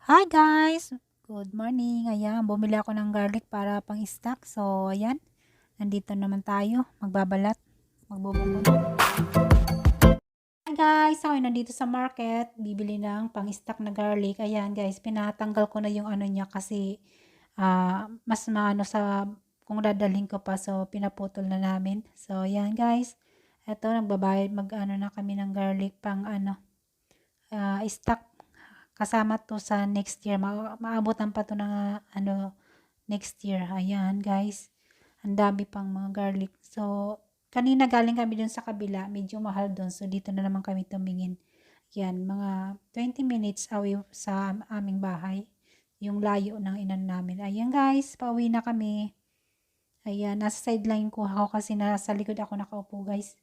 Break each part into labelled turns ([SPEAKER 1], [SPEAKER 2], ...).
[SPEAKER 1] Hi guys! Good morning. Ayan, bumili ako ng garlic para pang-stock. So, ayan, nandito naman tayo. Magbabalat. Magbubukod. Hi guys! Ako nandito sa market. Bibili ng pang-stock na garlic. Ayan guys, pinatanggal ko na yung ano niya kasi mas maano sa kung dadalhin ko pa. So, pinaputol na namin. So, ayan guys. Ito, nagbabayad. Mag-ano na kami ng garlic pang ano, stock. Kasama to sa next year. Maabutan pa to ng ano, next year. Ayan, guys. Ang dami pang mga garlic. So, kanina galing kami dun sa kabila. Medyo mahal dun. So, dito na naman kami tumingin. Yan, mga 20 minutes away sa aming bahay. Yung layo ng inan namin. Ayan, guys. Pauwi na kami. Ayan, nasa sideline ko ako kasi nasa likod ako nakaupo, guys.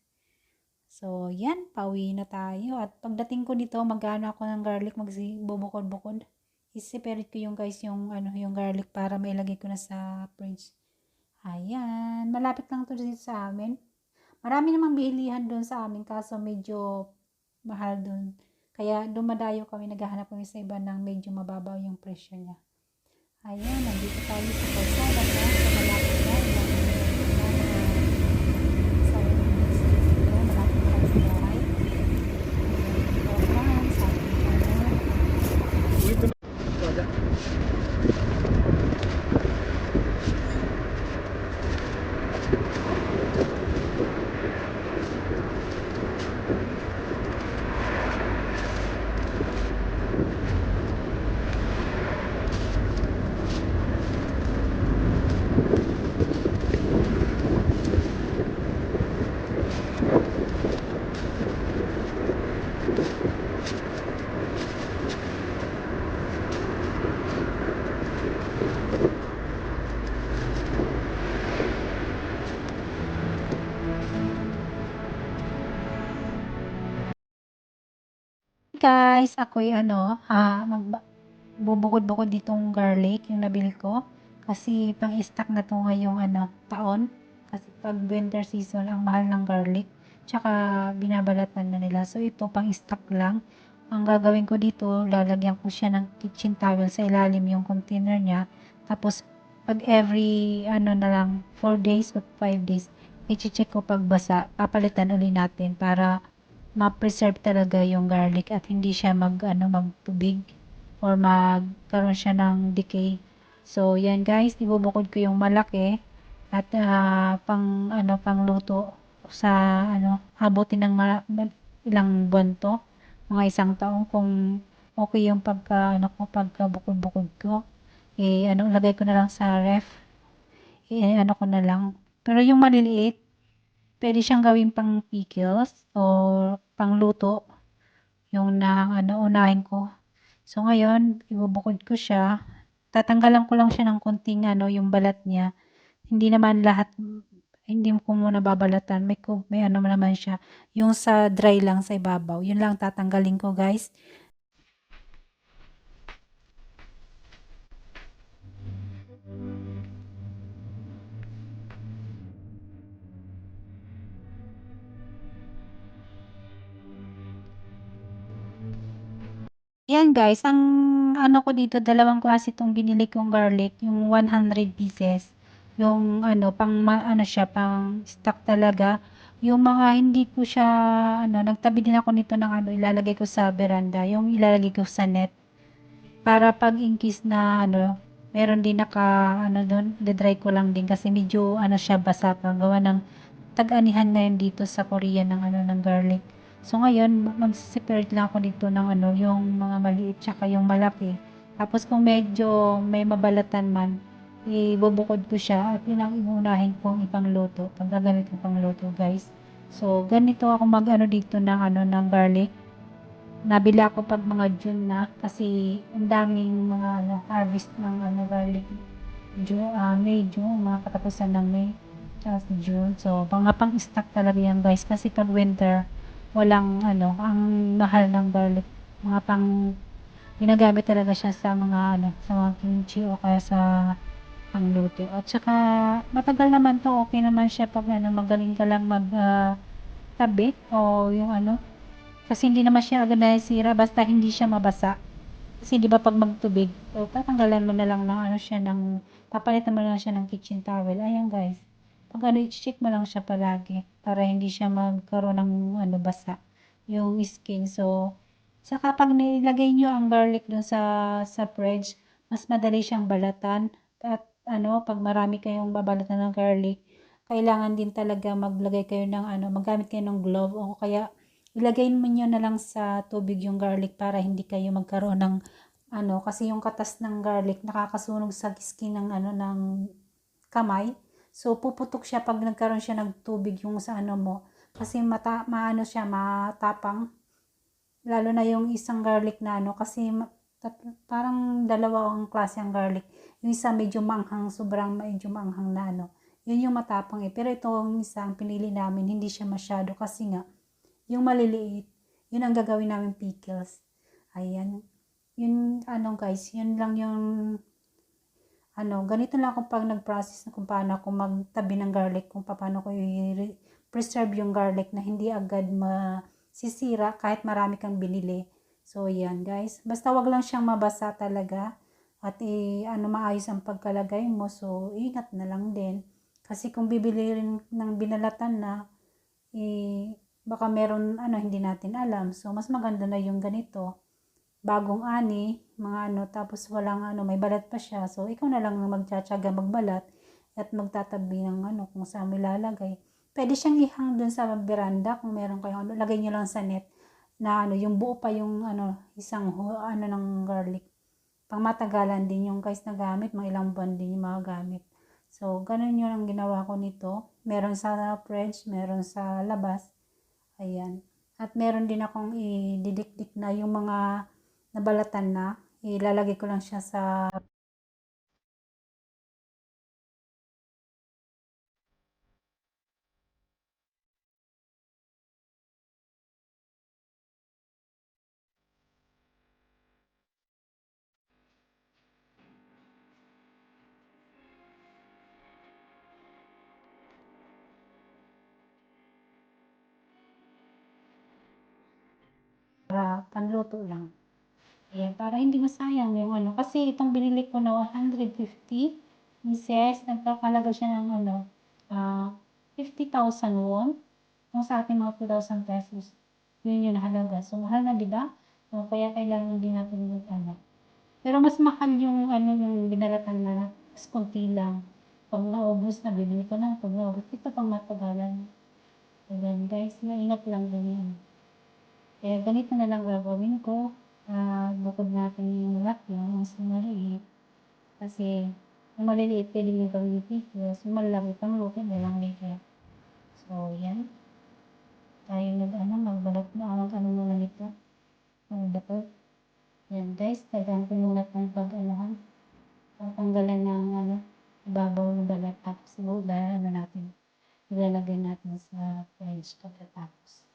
[SPEAKER 1] So, yan, pauwi na tayo. At pagdating ko dito, mag-ano ako ng garlic, magbubukod-bukod. I-separate ko yung guys, yung ano, yung garlic para mailagay ko na sa fridge. Ayan, malapit lang to dito sa amin. Marami namang bilihan doon sa amin kaso medyo mahal doon. Kaya dumadayo kami, naghahanap kami sa iba ng medyo mababaw yung presyo niya. Ayan, nandito tayo sa kalsada na, sa malapit na, ilang minutes na, mga 7 minutes dito, malapit na kami sa bahay. Ayan, welcome sa ating channel. Guys, ako'y ano, bubukod-bukod ditong garlic yung nabili ko. Kasi pang-stock na to ngayong ano, taon. Kasi pag winter season, ang mahal ng garlic. Tsaka binabalatan na nila. So ito, pang-stock lang. Ang gagawin ko dito, lalagyan ko siya ng kitchen towel sa ilalim yung container niya. Tapos, pag every ano na lang, 4 days or 5 days, i-check ko pag basa, papalitan uli natin para ma-preserve talaga yung garlic at hindi siya magtubig or magkaroon siya ng decay. So, yan guys, ibubukod ko yung malaki at pang luto sa abutin ng ilang buwan to, mga isang taon kung okay yung pagka bukod-bukod ko. Lagay ko na lang sa ref. Ko na lang. Pero yung maliliit, pwede siyang gawin pang pickles or pangluto, yung unahin ko. So, ngayon, ibubukod ko siya. Tatanggalan ko lang siya ng konting yung balat niya. Hindi naman lahat, hindi ko muna babalatan. May ano naman siya. Yung sa dry lang sa ibabaw. Yun lang tatanggalin ko, guys. Yan guys, ang ano ko dito, dalawang klase itong binili kong garlic, yung 100 pieces. Yung ano siya, pang stock talaga. Yung mga hindi ko siya, nagtabi din ako nito ng ilalagay ko sa veranda, yung ilalagay ko sa net. Para pag in case na meron din doon, de-dry ko lang din kasi medyo siya basa pa, gawa ng tag-anihan ngayon dito sa Korea ng ng garlic. So ngayon, mag-separate lang ako dito ng yung mga maliit tsaka yung malaki. Tapos kung medyo may mabalatan man, ibubukod ko siya at yun ang iunahin kong ipangluto. Pag gagamit ko pangluto, guys. So ganito ako dito ng ng garlic. Nabili ako pag mga June na kasi ang daming mga harvest ng garlic. May, June, mga katapusan ng May, tsaka sa June. So, mga pang-stock talaga yan guys. Kasi pag winter, walang ang mahal ng garlic. Mga ginagamit talaga siya sa mga sa mga kimchi o kaya sa pangluto. At saka, matagal naman to, okay naman siya pag magaling ka lang tabi o yung kasi hindi naman siya agad nasisira basta hindi siya mabasa. Kasi 'di ba 'pag magtubig, so tatanggalan mo na lang ng ano siya ng papalitan mo lang siya ng kitchen towel. Ayan guys. Pag ano, i-check mo lang siya palagi para hindi siya magkaroon ng ano basa yung skin. So, saka pag nilagay niyo ang garlic dun sa fridge, mas madali siyang balatan. At ano, pag marami kayong babalatan ng garlic, kailangan din talaga maglagay kayo ng ano, maggamit kayo ng glove o kaya ilagay mo niyo na lang sa tubig yung garlic para hindi kayo magkaroon ng ano, kasi yung katas ng garlic nakakasunog sa skin ng ano ng kamay. So puputok siya pag nagkaroon siya ng tubig yung sa ano mo. Kasi maano siya, matapang. Lalo na yung isang garlic na ano kasi parang dalawa ang klase ang garlic. Yung isa medyo manghang, sobrang medyo manghang na ano. Yun yung matapang eh. Pero itong isang pinili namin, hindi siya masyado kasi nga yung maliliit, yun ang gagawin namin pickles. Ayan. Yun, ano guys, yun lang yung, ano, ganito lang ako pag nag-process na kung paano ako magtabi ng garlic, kung paano ko i-preserve yung garlic na hindi agad masisira kahit marami kang binili. So, yan guys. Basta wag lang siyang mabasa talaga at ano, maayos ang pagkalagay mo. So, ingat na lang din. Kasi kung bibili rin ng binalatan na, baka meron ano hindi natin alam. So, mas maganda na yung ganito. Bagong ani, mga ano, tapos walang ano, may balat pa siya. So, ikaw na lang ang magtsatsaga magbalat at magtatabi ng ano, kung saan mo ilalagay. Pwede siyang ihang dun sa veranda kung meron kayong ano, lagay nyo lang sa net na ano, yung buo pa yung ano, isang ano ng garlic. Pang matagalan din yung guys na gamit, mga ilang buwan din yung mga gamit. So, ganun yun ang ginawa ko nito. Meron sa fridge, meron sa labas. Ayan. At meron din akong ididikdik na yung mga nabalatan na. Ilalagay ko lang siya sa para panluto lang. Ayan, para hindi masayang yung ano. Kasi itong binili ko na 150 pieces, nagkakalaga siya ng ano, 50,000 won. Kung sa ating mga 2,000 pesos, yun yung halaga. So, mahal na, di ba? So, kaya kailangan din natin yung ano. Pero mas mahal yung ano, yung binalatan na mas konti lang. Pag naubos na, bibili ko na. Pag naubos, ito pang matagalan. Ayan, guys, maingat lang din yan. Kaya ganito na lang gagawin ko. Bukod natin yung laki, mas maliit. Kasi, yung maliliit, pwede yung gawin pickles. Yung malaki pang luto na lang later. So, yan. Tayo ano, magbalat na ang ano muna nito. Ang dapat. Yan guys, tagaan ko muna itong pag-anuhan. Tatanggalan ng ano, ibabaw ng balat. Tapos, ano natin, ilalagay natin sa fridge pagkatapos.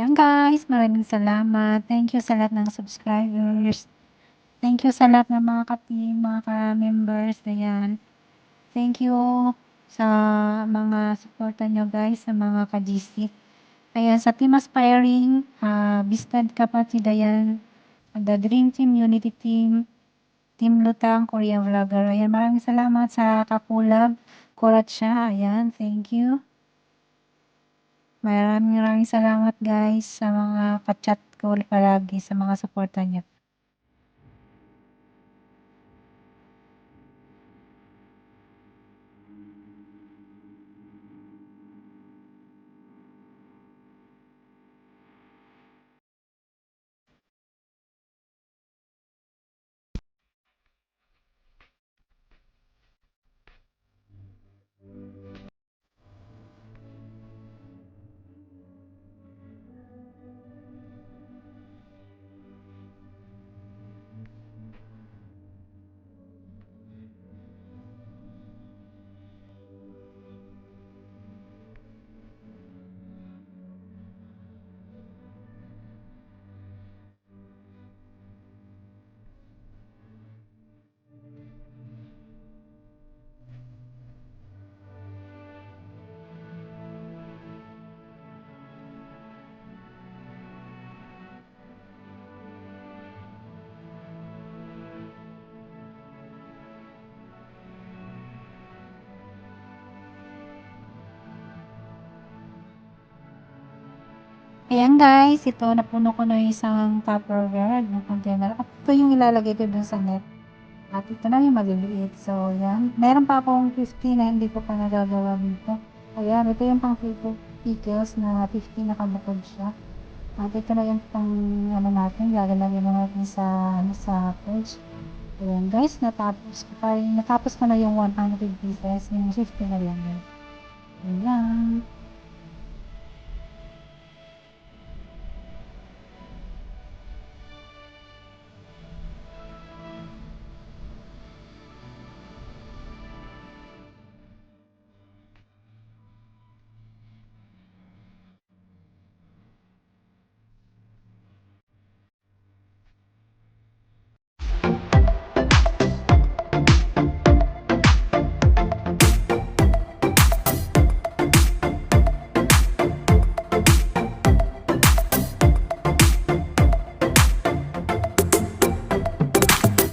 [SPEAKER 1] Yan guys, maraming salamat. Thank you sa lahat ng subscribers. Thank you sa lahat ng mga ka-team, mga ka-members. Ayan. Thank you sa mga suporta nyo guys, sa mga ka-GC. Ayan, sa Team Aspiring, Bistad Kapatid, ayan, The Dream Team, Unity Team, Team Lutang, Korean Vlogger. Ayan, maraming salamat sa Kapulab, Koratsya. Ayan, thank you. Maraming salamat guys sa mga ka-chat ko palagi, sa mga suporta niyo. Ayan guys, ito napuno ko na yung isang Tupperware ng container. At ito yung ilalagay ko dun sa net. At ito na yung maliliit. So, yan. Meron pa akong 50 na hindi ko pa nagagawa dito. Ayan, ito yung pang pickles na 50 na kabukod siya. At ito na yung pang ano natin, gagalagay na natin sa, sa fridge. Ayan guys, natapos ko na yung 100 pieces. Yung 50 na yan. Ayan.